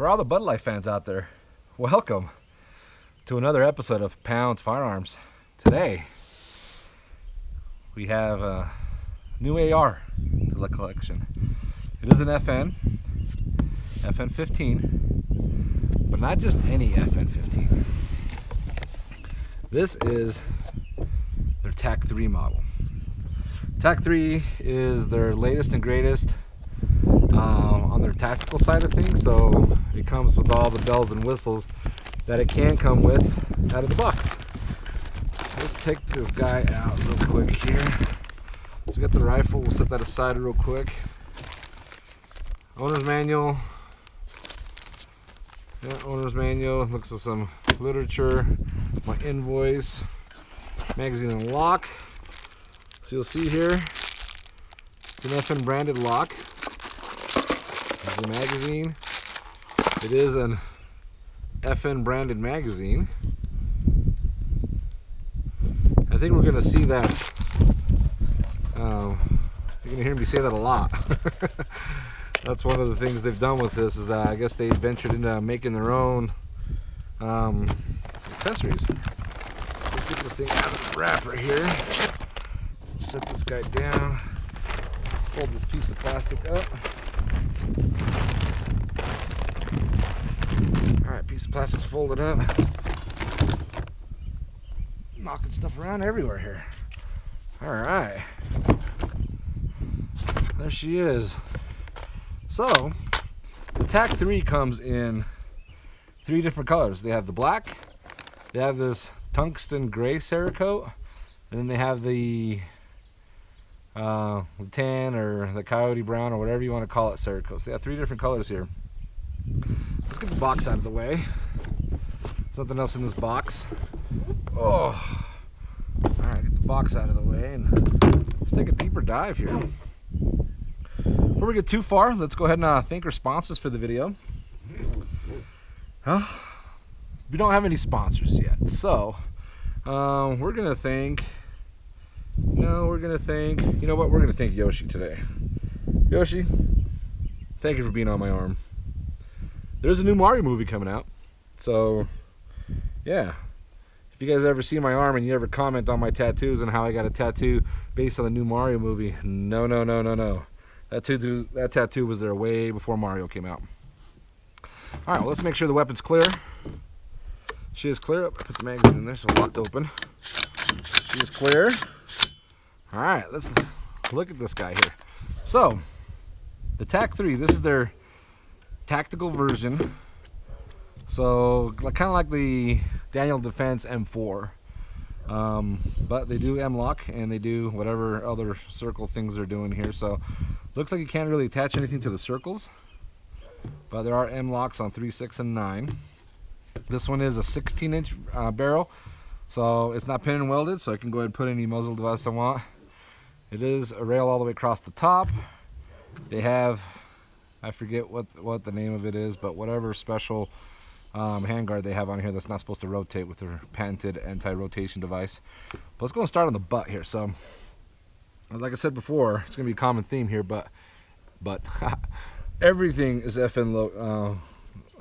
For all the Bud Light fans out there, welcome to another episode of FN Firearms. Today, we have a new AR to the collection. It is an FN15, but not just any FN15. This is their TAC3 model. TAC3 is their latest and greatest on their tactical side of things, so it comes with all the bells and whistles that it can come with out of the box. Let's take this guy out real quick here. So we got the rifle, we'll set that aside real quick. Owner's manual. Yeah, owner's manual. Looks at some literature, my invoice, magazine and lock. So you'll see here, it's an FN branded lock. There's the magazine. It is an FN branded magazine. I think we're gonna see that. You're gonna hear me say that a lot. That's one of the things they've done with this, is that I guess they ventured into making their own accessories. Let's get this thing out of the wrapper here. Set this guy down. Fold this piece of plastic up. Alright, piece of plastic's folded up. Knocking stuff around everywhere here. Alright. There she is. So, the TAC3 comes in 3 different colors. They have the black, they have this tungsten gray Cerakote, and then they have the tan or the coyote brown or whatever you want to call it Cerakote. So they have 3 different colors here. Let's get the box out of the way. Something else in this box. Oh, alright, get the box out of the way and let's take a deeper dive here. Before we get too far, let's go ahead and thank our sponsors for the video. We don't have any sponsors yet, so we're gonna thank. We're gonna thank Yoshi today. Yoshi, thank you for being on my arm. There's a new Mario movie coming out, so yeah. If you guys ever see my arm and you ever comment on my tattoos and how I got a tattoo based on the new Mario movie, no. That tattoo was there way before Mario came out. All right, well, let's make sure the weapon's clear. She is clear. Put the magazine in there so locked open. She is clear. All right, let's look at this guy here. So, the TAC3, this is their tactical version. So, kind of like the Daniel Defense M4. But they do M-lock and they do whatever other circle things they're doing here. So, looks like you can't really attach anything to the circles. But there are M-locks on 3, 6, and 9. This one is a 16-inch barrel. So, it's not pin and welded, so I can go ahead and put any muzzle device I want. It is a rail all the way across the top. They have, I forget what the name of it is, but whatever special handguard they have on here that's not supposed to rotate with their patented anti-rotation device. But let's go and start on the butt here. So, like I said before, it's going to be a common theme here, but everything is FN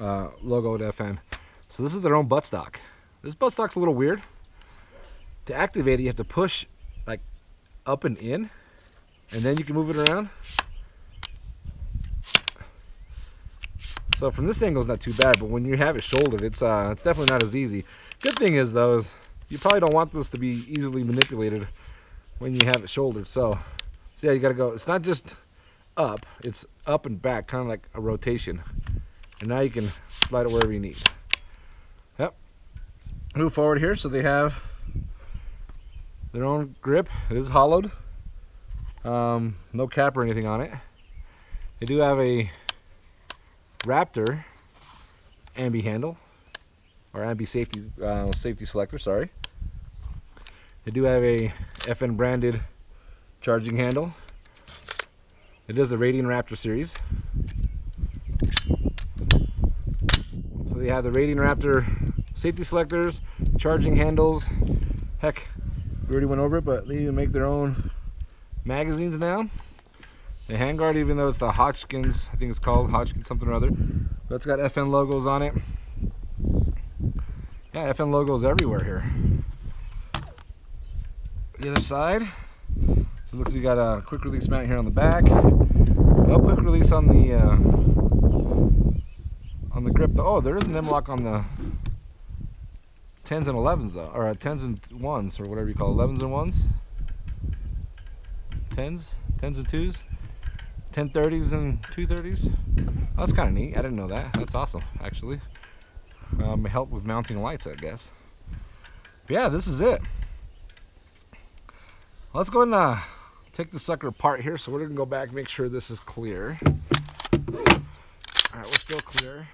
logoed FN. So this is their own buttstock. This buttstock's a little weird. To activate it, you have to push like up and in, and then you can move it around. So from this angle, it's not too bad, but when you have it shouldered, it's definitely not as easy. Good thing is though, is you probably don't want this to be easily manipulated when you have it shouldered. So yeah, you gotta go. It's not just up; it's up and back, kind of like a rotation. And now you can slide it wherever you need. Yep. Move forward here. So they have their own grip. It is hollowed. No cap or anything on it. They do have a Raptor ambi handle, or ambi safety selector, sorry. They do have a FN branded charging handle. It is the Radiant Raptor series. So they have the Radiant Raptor safety selectors, charging handles. Heck, we already went over it, but they even make their own magazines now. The handguard, even though it's the Hodgkins, I think it's called Hodgkins something or other, but it's got FN logos on it. Yeah, FN logos everywhere here. The other side, so it looks like you got a quick release mount here on the back. No quick release on the grip. Oh, there is an M-lock on the 10s and 11s though, or 10s and 1s, or whatever you call it. 11s and 1s, 10s and 2s, 1030s and 230s. Oh, that's kind of neat. I didn't know that. That's awesome, actually. Help with mounting lights, I guess. But yeah, this is it. Let's go ahead and take the sucker apart here. So we're gonna go back and make sure this is clear. All right, we're still clear.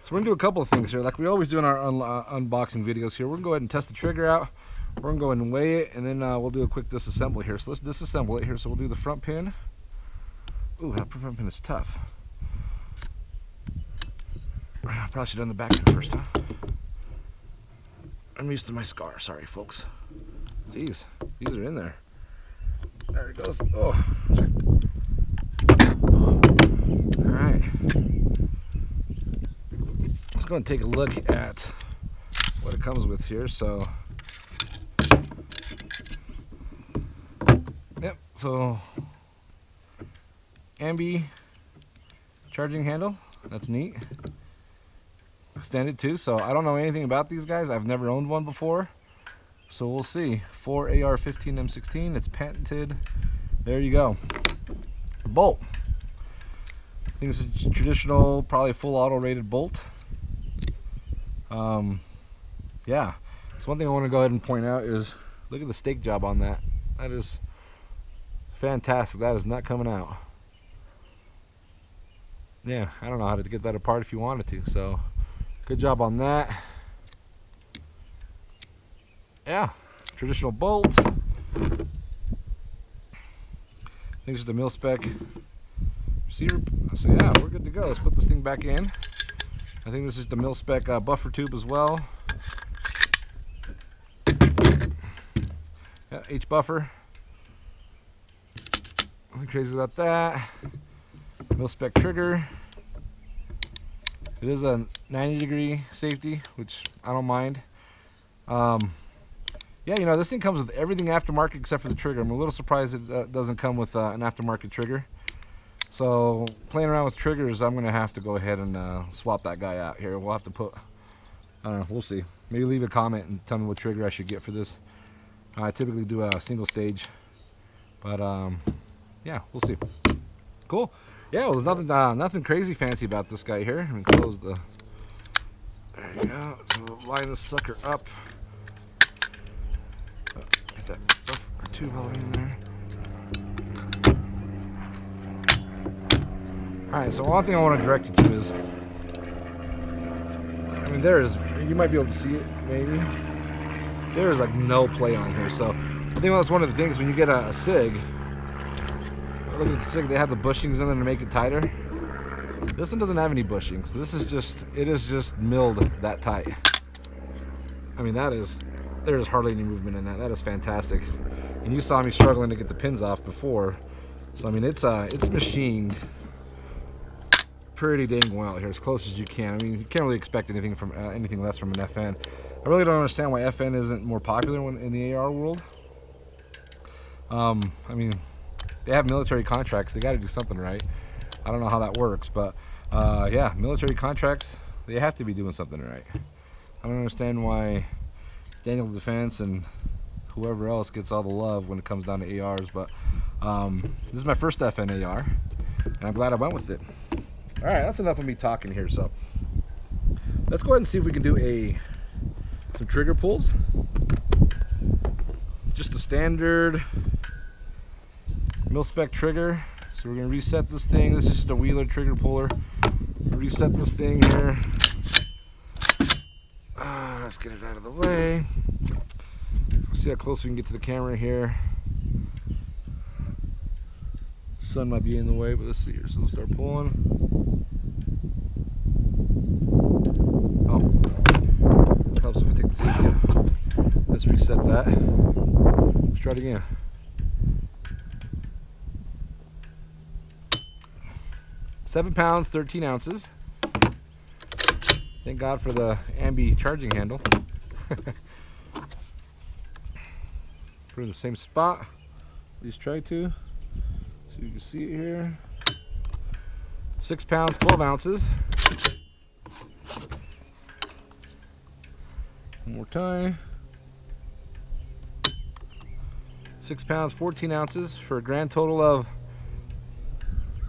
So we're gonna do a couple of things here, like we always do in our unboxing videos here. We're gonna go ahead and test the trigger out. We're gonna go ahead and weigh it, and then we'll do a quick disassembly here. So let's disassemble it here. So we'll do the front pin. Ooh, that front pin is tough. I probably should have done the back pin first, huh? I'm used to my scar. Sorry, folks. Jeez, these are in there. There it goes. Oh. All right. Let's go and take a look at what it comes with here. So, yep. So, ambi charging handle. That's neat. Extended too. So I don't know anything about these guys. I've never owned one before. So we'll see. For AR15 M16, it's patented. There you go. Bolt. I think it's a traditional, probably full auto rated bolt. Yeah. So one thing I want to go ahead and point out is, look at the stake job on that. That is fantastic. That is not coming out. Yeah, I don't know how to get that apart if you wanted to. So good job on that. Yeah, traditional bolt. I think it's the mil spec receiver. So yeah, we're good to go. Let's put this thing back in. I think this is the mil spec buffer tube as well. Yeah, H buffer. Nothing crazy about that. Mil spec trigger. It is a 90-degree safety, which I don't mind. Yeah, you know, this thing comes with everything aftermarket except for the trigger. I'm a little surprised it doesn't come with an aftermarket trigger. So, playing around with triggers, I'm going to have to go ahead and swap that guy out here. We'll have to put, I don't know, we'll see. Maybe leave a comment and tell me what trigger I should get for this. I typically do a single stage, but yeah, we'll see. Cool. Yeah, well, there's nothing crazy fancy about this guy here. Let me close the, there you go. So we'll line this sucker up. Get that buffer tube all the way in there. Alright, so one thing I want to direct you to is, I mean, you might be able to see it, maybe. There is like no play on here. So I think that's one of the things when you get a SIG. Look at the SIG, they have the bushings in there to make it tighter. This one doesn't have any bushings. This is just, it is just milled that tight. I mean, there's hardly any movement in that. That is fantastic. And you saw me struggling to get the pins off before. So I mean, it's machined pretty dang well here, as close as you can. I mean, you can't really expect anything from anything less from an FN. I really don't understand why FN isn't more popular in the AR world. I mean, they have military contracts. They got to do something right. I don't know how that works, but yeah, military contracts, they have to be doing something right. I don't understand why Daniel Defense and whoever else gets all the love when it comes down to ARs, but this is my first FN AR, and I'm glad I went with it. All right, that's enough of me talking here. So let's go ahead and see if we can do some trigger pulls. Just a standard mil-spec trigger. So we're gonna reset this thing. This is just a Wheeler trigger puller. Reset this thing here. Let's get it out of the way. See how close we can get to the camera here. Sun might be in the way, but let's see here. So we'll start pulling. Oh, helps if we take the safety out. Let's reset that. Let's try it again. 7 pounds, 13 ounces. Thank God for the ambi charging handle. Put it in the same spot. At least try to. So you can see it here. 6 pounds, 12 ounces. One more time. 6 pounds, 14 ounces for a grand total of,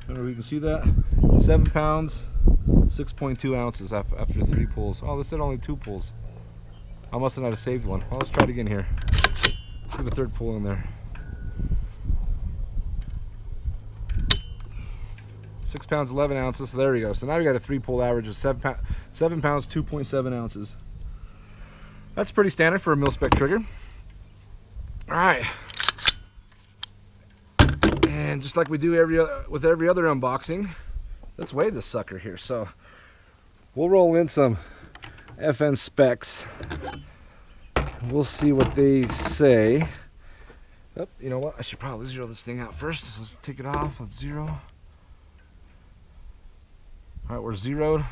I don't know if you can see that, 7 pounds, 6.2 ounces after 3 pulls. Oh, this said only 2 pulls. I must not have saved one. Well, let's try it again here. Let's get a 3rd pull in there. 6 pounds, 11 ounces. So there we go. So now we got a 3 pull average of 7 pounds, 2.7 ounces. That's pretty standard for a mil-spec trigger. All right. And just like we do with every other unboxing, let's weigh this sucker here. So we'll roll in some FN specs. We'll see what they say. Oh, you know what? I should probably zero this thing out first. So let's take it off. Let's zero. All right, we're zeroed.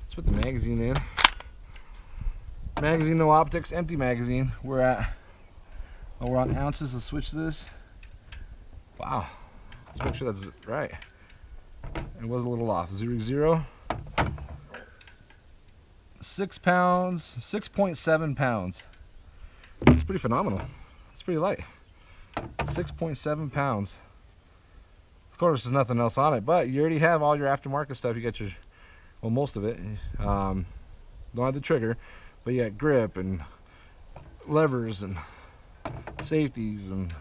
Let's put the magazine in. Magazine, no optics, empty magazine. We're on ounces. Let's switch this. Wow. Let's make sure that's right. It was a little off. 0. 6 pounds, 6.7 pounds. That's pretty phenomenal. It's pretty light. 6.7 pounds. Of course, there's nothing else on it, but you already have all your aftermarket stuff. You got your, well, most of it. Don't have the trigger, but you got grip and levers and safeties and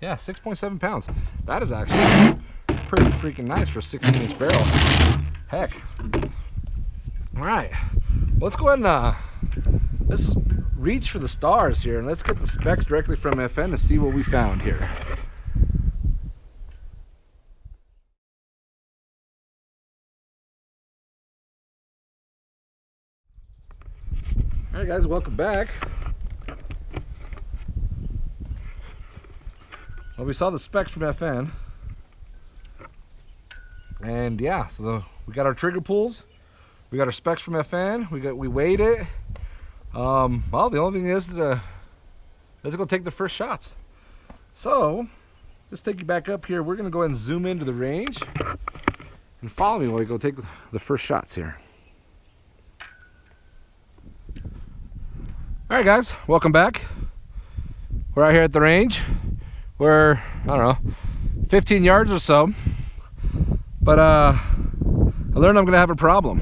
yeah, 6.7 pounds. That is actually pretty freaking nice for a 16-inch barrel. Heck. All right, let's go ahead and let's reach for the stars here and let's get the specs directly from FN to see what we found here. All right, guys, welcome back. Well, we saw the specs from FN, and yeah, so we got our trigger pulls, we got our specs from FN, we weighed it. Well, the only thing is let's go take the first shots. So let's take you back up here. We're gonna go ahead and zoom into the range and follow me while we go take the first shots here. All right, guys, welcome back. We're out here at the range. We're, I don't know, 15 yards or so, but I learned I'm gonna have a problem.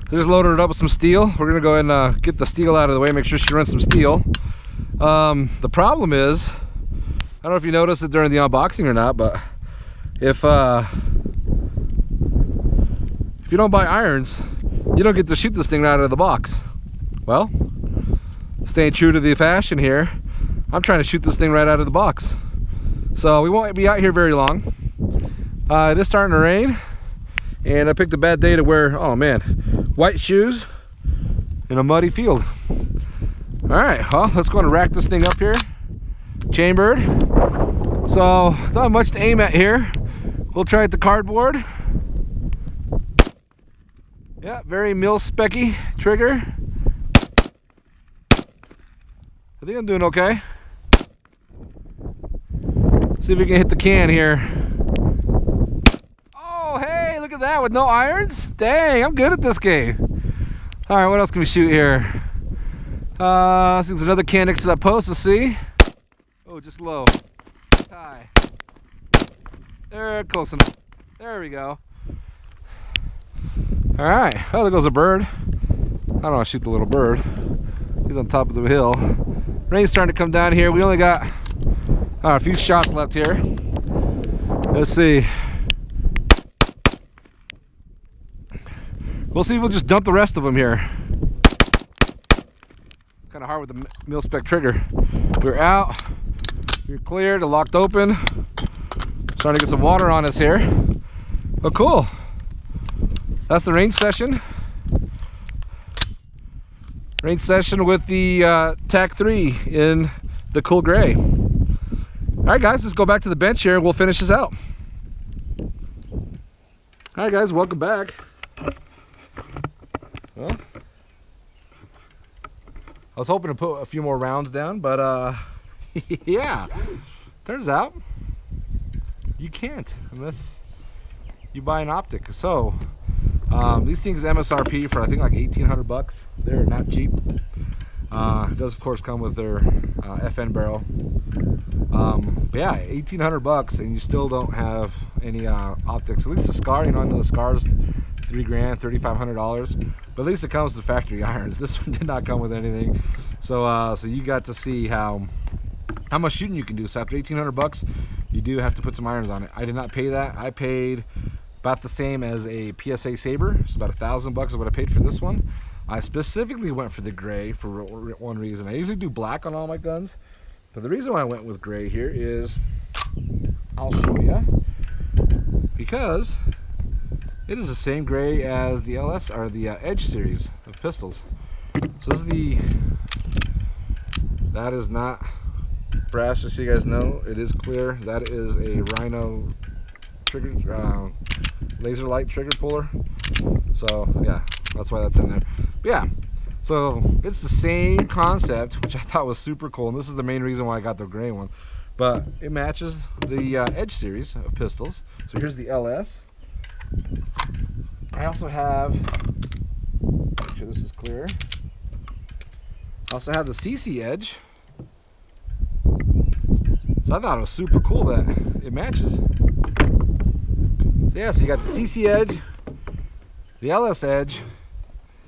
So just loaded it up with some steel. We're gonna go ahead and get the steel out of the way, make sure she runs some steel. The problem is, I don't know if you noticed it during the unboxing or not, but if you don't buy irons, you don't get to shoot this thing right out of the box. Well, staying true to the fashion here, I'm trying to shoot this thing right out of the box. So we won't be out here very long. It is starting to rain, and I picked a bad day to wear, oh man, white shoes in a muddy field. All right, well, let's go and rack this thing up here. Chambered. So, don't have much to aim at here. We'll try at the cardboard. Yeah, very mil-specky trigger. I think I'm doing okay. See if we can hit the can here. Oh, hey, look at that with no irons. Dang, I'm good at this game. All right, what else can we shoot here? There's another can next to that post. Let's see. Oh, just low. High. There, close enough. There we go. All right. Oh, there goes a bird. I don't want to shoot the little bird. He's on top of the hill. Rain's starting to come down here. We only got a few shots left here. Let's see. We'll see if we'll just dump the rest of them here. Kind of hard with the mil-spec trigger. We're out. We're cleared. They're locked open. Starting to get some water on us here. Oh, cool. That's the range session. Range session with the TAC3 in the cool gray. All right, guys, let's go back to the bench here and we'll finish this out. Alright guys, welcome back. Well, I was hoping to put a few more rounds down, but yeah, turns out you can't unless you buy an optic. So these things MSRP for I think like 1,800 bucks. They're not cheap. It does of course come with their FN barrel. But yeah, 1,800 bucks and you still don't have any optics. At least the SCAR, you know, I know the SCAR's $3 grand, $3,500, but at least it comes with factory irons. This one did not come with anything. So so you got to see how much shooting you can do. So after 1,800 bucks, you do have to put some irons on it. I did not pay that. I paid about the same as a PSA Saber. It's about 1,000 bucks is what I paid for this one. I specifically went for the gray for one reason. I usually do black on all my guns, but the reason why I went with gray here is, I'll show you, because it is the same gray as the LS or the Edge series of pistols. So this is that is not brass, just so you guys know. It is clear. That is a Rhino trigger, laser light trigger puller. So yeah, that's why that's in there. But yeah, so it's the same concept, which I thought was super cool, and this is the main reason why I got the gray one. But it matches the Edge series of pistols. So here's the LS. I also have, make sure this is clear, I also have the CC Edge. So I thought it was super cool that it matches. So yeah, so you got the CC Edge, the LS Edge,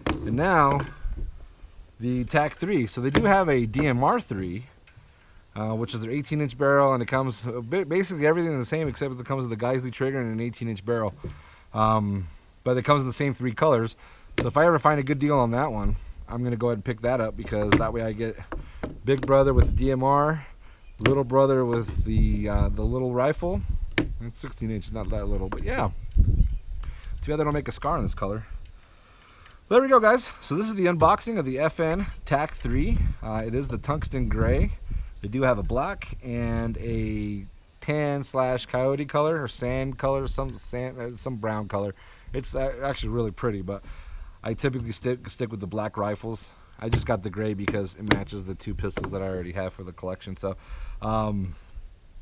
and now the TAC3. So they do have a DMR 3, which is their 18-inch barrel, and it comes basically everything the same except it comes with a Geisley trigger and an 18-inch barrel. But it comes in the same 3 colors. So if I ever find a good deal on that one, I'm gonna go ahead and pick that up, because that way I get big brother with the DMR, little brother with the little rifle. It's 16 inches, not that little, but yeah. Too bad they don't make a SCAR in this color. There we go, guys. So this is the unboxing of the FN TAC3. It is the tungsten gray. They do have a black and a tan/coyote color or sand color, some brown color. It's actually really pretty, but I typically stick with the black rifles. I just got the gray because it matches the 2 pistols that I already have for the collection. So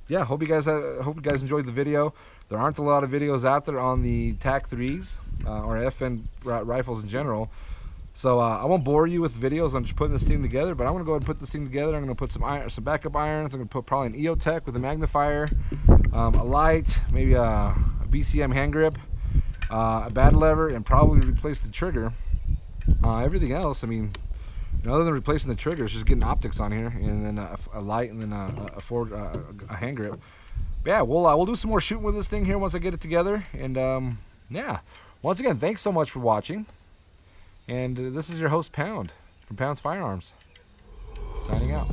yeah, hope you guys enjoyed the video. There aren't a lot of videos out there on the TAC3s or FN rifles in general. So I won't bore you with videos. I'm just putting this thing together, but I'm gonna go ahead and put this thing together. I'm gonna put some backup irons. I'm gonna put probably an EOTech with a magnifier, a light, maybe a BCM hand grip, a bad lever, and probably replace the trigger. Everything else, I mean, other than replacing the triggers, just getting optics on here, and then a light, and then a hand grip. But yeah, we'll do some more shooting with this thing here once I get it together. And yeah, once again, thanks so much for watching. And this is your host Pound from Pound's Firearms, signing out.